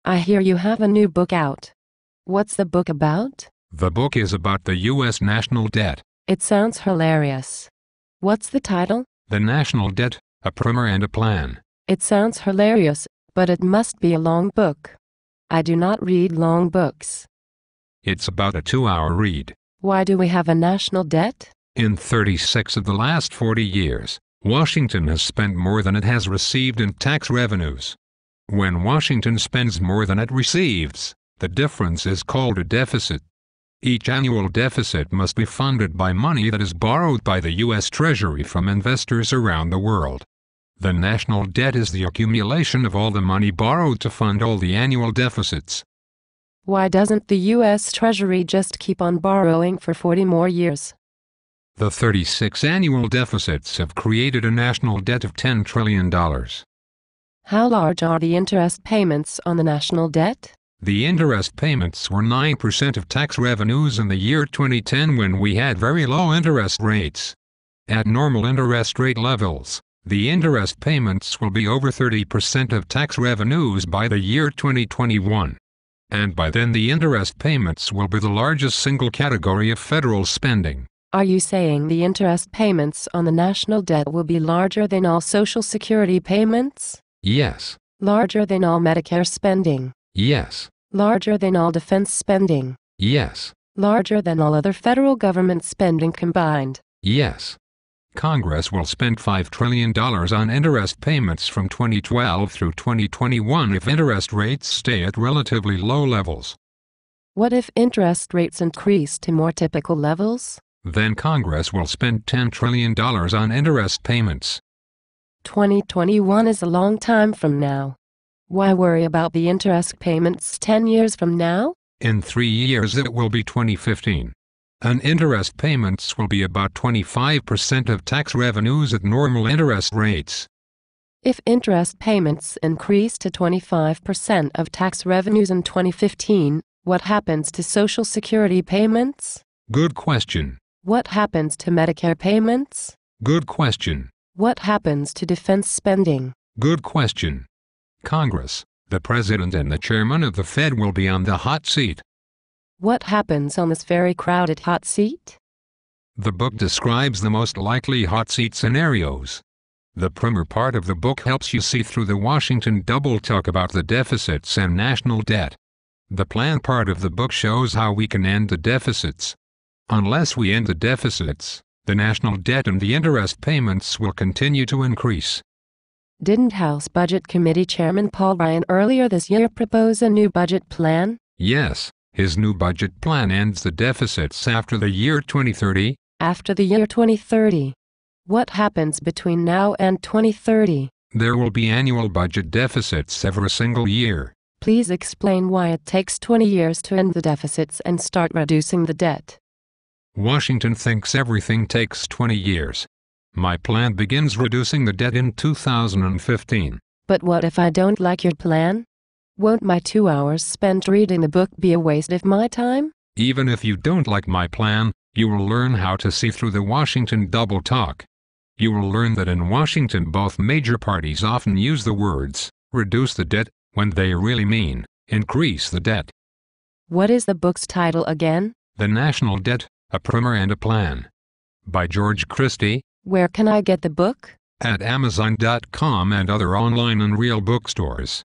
I hear you have a new book out. What's the book about? The book is about the U.S. national debt. It sounds hilarious. What's the title? The National Debt, a Primer and a Plan. It sounds hilarious, but it must be a long book. I do not read long books. It's about a 2-hour read. Why do we have a national debt? In 36 of the last 40 years, Washington has spent more than it has received in tax revenues. When Washington spends more than it receives, the difference is called a deficit. Each annual deficit must be funded by money that is borrowed by the U.S. Treasury from investors around the world. The national debt is the accumulation of all the money borrowed to fund all the annual deficits. Why doesn't the U.S. Treasury just keep on borrowing for 40 more years? The 36 annual deficits have created a national debt of $10 trillion. How large are the interest payments on the national debt? The interest payments were 9% of tax revenues in the year 2010 when we had very low interest rates. At normal interest rate levels, the interest payments will be over 30% of tax revenues by the year 2021. And by then the interest payments will be the largest single category of federal spending. Are you saying the interest payments on the national debt will be larger than all Social Security payments? Yes. Larger than all Medicare spending? Yes. Larger than all defense spending? Yes. Larger than all other federal government spending combined? Yes. Congress will spend $5 trillion on interest payments from 2012 through 2021 if interest rates stay at relatively low levels. What if interest rates increase to more typical levels? Then Congress will spend $10 trillion on interest payments. 2021 is a long time from now. Why worry about the interest payments 10 years from now? In 3 years it will be 2015. And interest payments will be about 25% of tax revenues at normal interest rates. If interest payments increase to 25% of tax revenues in 2015, what happens to Social Security payments? Good question. What happens to Medicare payments? Good question. What happens to defense spending? Good question. Congress, the President and the Chairman of the Fed will be on the hot seat. What happens on this very crowded hot seat? The book describes the most likely hot seat scenarios. The primer part of the book helps you see through the Washington double talk about the deficits and national debt. The plan part of the book shows how we can end the deficits. Unless we end the deficits, the national debt and the interest payments will continue to increase. Didn't House Budget Committee Chairman Paul Ryan earlier this year propose a new budget plan? Yes. His new budget plan ends the deficits after the year 2030. After the year 2030. What happens between now and 2030? There will be annual budget deficits every single year. Please explain why it takes 20 years to end the deficits and start reducing the debt. Washington thinks everything takes 20 years. My plan begins reducing the debt in 2015. But what if I don't like your plan? Won't my 2 hours spent reading the book be a waste of my time? Even if you don't like my plan, you will learn how to see through the Washington double talk. You will learn that in Washington both major parties often use the words, reduce the debt, when they really mean, increase the debt. What is the book's title again? The National Debt, a Primer and a Plan. By George Christy. Where can I get the book? At Amazon.com and other online and real bookstores.